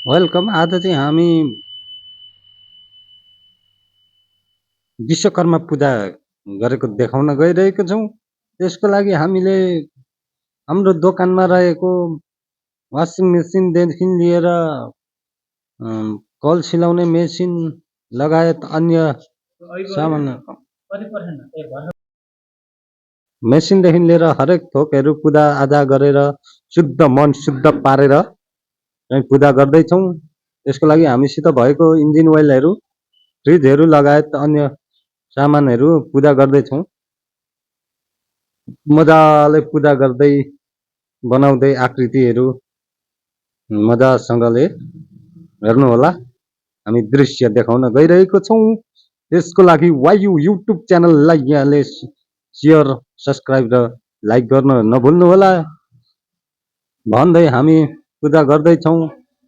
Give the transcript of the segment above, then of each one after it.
Welcome. आज चाहिँ हामी विश्वकर्मा पूजा गरेको देखाउन गइरहेको छौँ। त्यसको लागि हामीले हाम्रो दोकानमा रहेको वासिङ मेसिनदेखि लिएर कल सिलाउने मेसिन लगायत अन्य सामान मेसिनदेखि लिएर हरेक थोकहरू पूजा आजा गरेर शुद्ध मन शुद्ध पारेर चाहिँ पूजा गर्दैछौँ। त्यसको लागि हामीसित भएको इन्जिन ओइलहरू फ्रिजहरू लगायत अन्य सामानहरू पूजा गर्दैछौँ। मजाले पूजा गर्दै बनाउँदै आकृतिहरू मजासँगले हेर्नुहोला। हामी दृश्य देखाउन गइरहेको छौँ। त्यसको लागि वायु युट्युब च्यानललाई यहाँले सेयर सब्सक्राइब र लाइक गर्न नभुल्नुहोला भन्दै हामी पूजा गर्दैछौँ।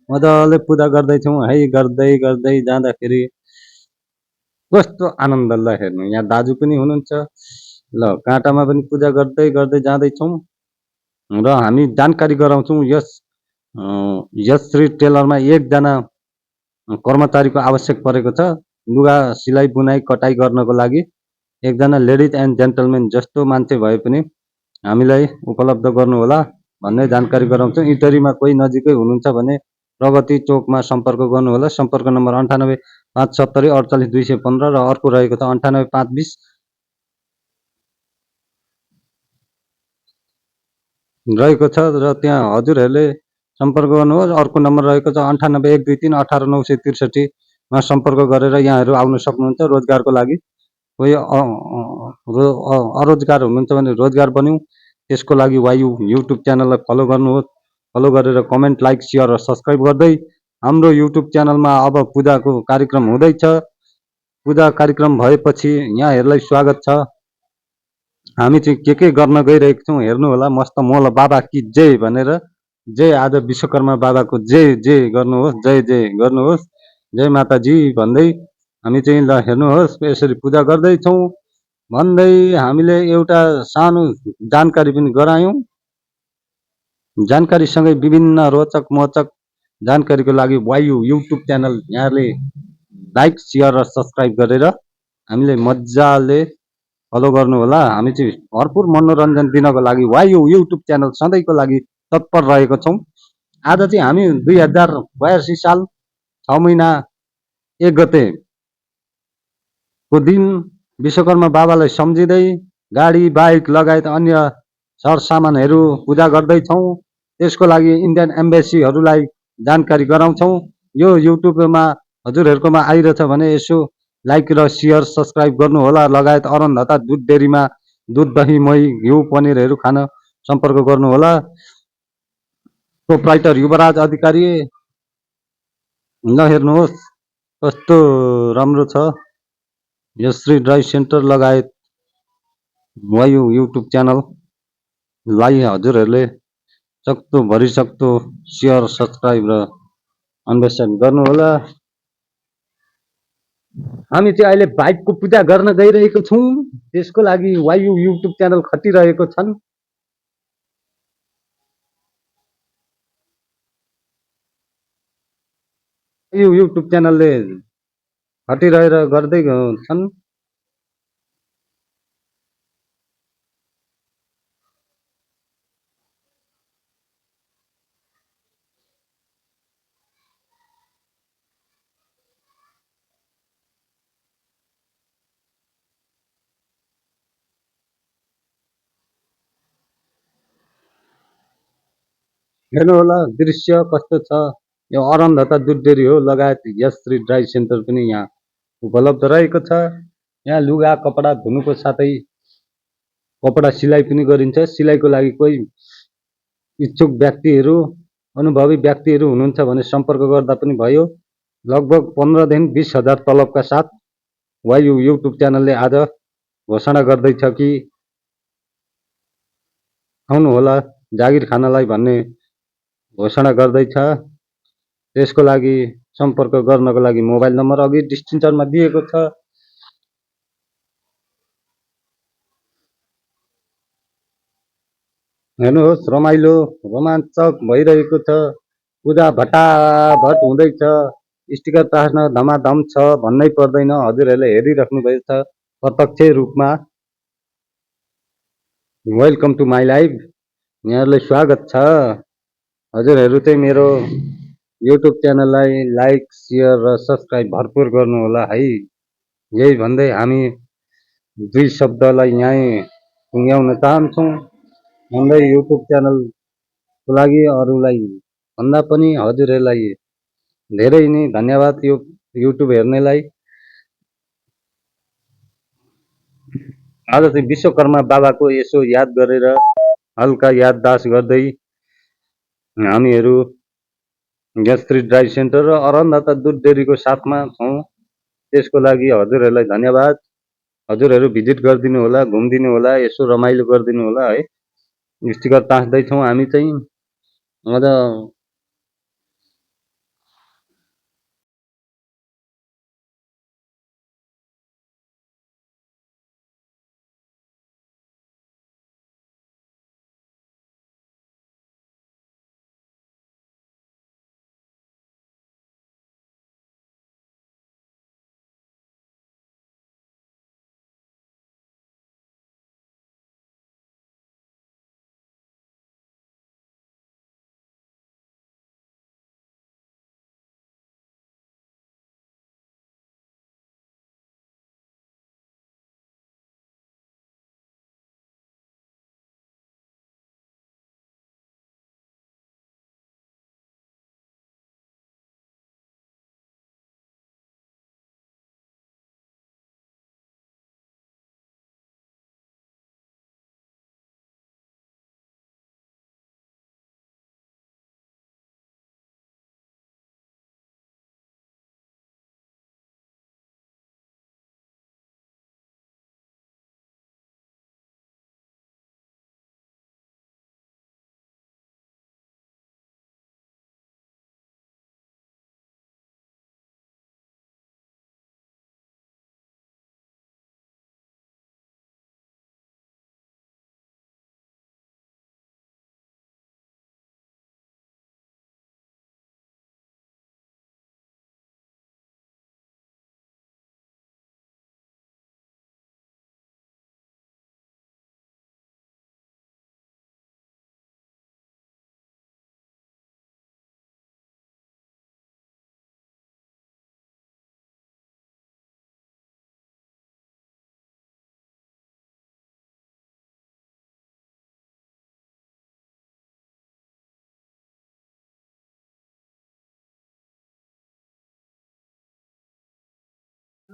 मजाले पूजा गर्दैछौँ है। गर्दै गर्दै जाँदाखेरि कस्तो आनन्द ल हेर्नु। यहाँ दाजु पनि हुनुहुन्छ। ल काँटामा पनि पूजा गर्दै गर्दै जाँदैछौँ र हामी जानकारी गराउँछौँ। यस श्री टेलरमा एकजना कर्मचारीको आवश्यक परेको छ। लुगा सिलाइ बुनाइ कटाइ गर्नको लागि एकजना लेडिज एन्ड जेन्टलमेन जस्तो मान्छे भए पनि हामीलाई उपलब्ध गर्नुहोला भन्ने जानकारी गराउँछौँ। इटरीमा कोही नजिकै हुनुहुन्छ भने प्रगति चोकमा सम्पर्क गर्नुहोला। सम्पर्क नम्बर 9857048215 र अर्को रहेको छ 98520 रहेको छ र त्यहाँ हजुरहरूले सम्पर्क गर्नुहोस्। अर्को नम्बर रहेको छ 9812318963 मा सम्पर्क गरेर यहाँहरू आउन सक्नुहुन्छ रोजगारको लागि। कोही अरोजगार हुनुहुन्छ भने रोजगार बन्यौँ। त्यसको लागि वायु युट्युब च्यानललाई फलो गर्नुहोस्। फलो गरेर कमेन्ट लाइक सेयर र सब्सक्राइब गर्दै हाम्रो युट्युब च्यानलमा अब पूजाको कार्यक्रम हुँदैछ। पूजा कार्यक्रम भएपछि यहाँहरूलाई स्वागत छ। हामी चाहिँ के गर्न गइरहेको छौँ हेर्नु होला। मस्त मोल बाबा कि जय भनेर जय आज विश्वकर्मा बाबाको जय जय गर्नुहोस्। जय जय गर्नुहोस्। जय माताजी भन्दै हामी चाहिँ ल हेर्नुहोस् यसरी पूजा गर्दैछौँ भन्दै हामीले एउटा सानो जानकारी पनि गरायौँ। जानकारीसँगै विभिन्न रोचक मोचक जानकारीको लागि वायु युट्युब च्यानल यहाँले लाइक सेयर र सब्सक्राइब गरेर हामीले मजाले फलो गर्नुहोला। हामी चाहिँ भरपुर मनोरञ्जन दिनको लागि वायु युट्युब च्यानल सधैँको लागि तत्पर रहेको छौँ। आज चाहिँ हामी 2082 साल 6 महिना 1 गतेको दिन विश्वकर्मा बाबालाई सम्झिँदै गाडी बाइक लगायत अन्य सरसामानहरू पूजा गर्दैछौँ। त्यसको लागि इन्डियन एम्बेसीहरूलाई जानकारी गराउँछौँ। यो युट्युबमा हजुरहरूकोमा आइरहेछ भने यसो लाइक र सेयर सब्सक्राइब गर्नुहोला। लगायत अरुणधता दुध डेरीमा दुध दही मही घिउ पनिरहरू खान सम्पर्क गर्नुहोला। प्रोप्राइटर युवराज अधिकारी नहेर्नुहोस् कस्तो राम्रो छ। यश्री ड्राई सेन्टर लगायत वायु युट्युब च्यानललाई हजुरहरूले सक्दो भरिसक्दो सेयर सब्सक्राइब र अन्वेषण गर्नुहोला। हामी चाहिँ अहिले बाइकको पूजा गर्न गइरहेको छौँ। त्यसको लागि वायु युट्युब च्यानल खटिरहेको छन्। यो युट्युब च्यानलले खटिरहेर गर्दै छन्। हेर्नु होला दृश्य कस्तो छ। यो अरुणधता दुध डेरी हो। लगायत यश्री ड्राई सेन्टर पनि यहाँ उपलब्ध रहेको छ। यहाँ लुगा कपडा धुनुको साथै कपडा सिलाइ पनि गरिन्छ। सिलाइको लागि कोही इच्छुक व्यक्तिहरू अनुभवी व्यक्तिहरू हुनुहुन्छ भने सम्पर्क गर्दा पनि भयो। लगभग 15 देखि 20 हजार तलबका साथ वायु युट्युब च्यानलले आज घोषणा गर्दैछ कि आउनुहोला जागिर खानलाई भन्ने घोषणा गर्दैछ। त्यसको लागि सम्पर्क गर्नको लागि मोबाइल नम्बर अघि डिस्क्रिप्सनमा दिएको छ। हेर्नुहोस् रमाइलो रोमाञ्चक भइरहेको छ। पूजा भटाभट हुँदैछ। स्टिकर टाँस्न धमाधम छ भन्नै पर्दैन। हजुरहरूले हेरिराख्नु भएको छ प्रत्यक्ष रूपमा। Welcome to my life. यहाँहरूलाई स्वागत छ। हजुरहरू चाहिँ मेरो युट्युब च्यानललाई लाइक सेयर र सब्सक्राइब भरपुर गर्नुहोला है। यही भन्दै हामी दुई शब्दलाई यहीँ टुङ्ग्याउन चाहन्छौँ भन्दै युट्युब च्यानलको लागि अरूलाई भन्दा पनि हजुरहरूलाई धेरै नै धन्यवाद यो युट्युब हेर्नेलाई। आज चाहिँ विश्वकर्मा बाबाको यसो याद गरेर हल्का याददास गर्दै हामीहरू ग्यास्ट्री ड्राई सेन्टर र अरन्धता दुध डेरीको साथमा छौँ। त्यसको लागि हजुरहरूलाई धन्यवाद। हजुरहरू भिजिट गरिदिनु होला, घुमिदिनु होला, यसो रमाइलो गरिदिनु होला है। स्टिकर टाँस्दैछौँ हामी चाहिँ। अझ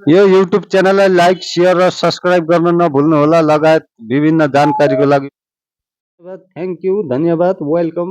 यो युट्युब च्यानललाई लाइक सेयर र सब्सक्राइब गर्न नभुल्नुहोला लगायत विभिन्न जानकारीको लागि। थ्याङ्क यू, धन्यवाद, वेलकम।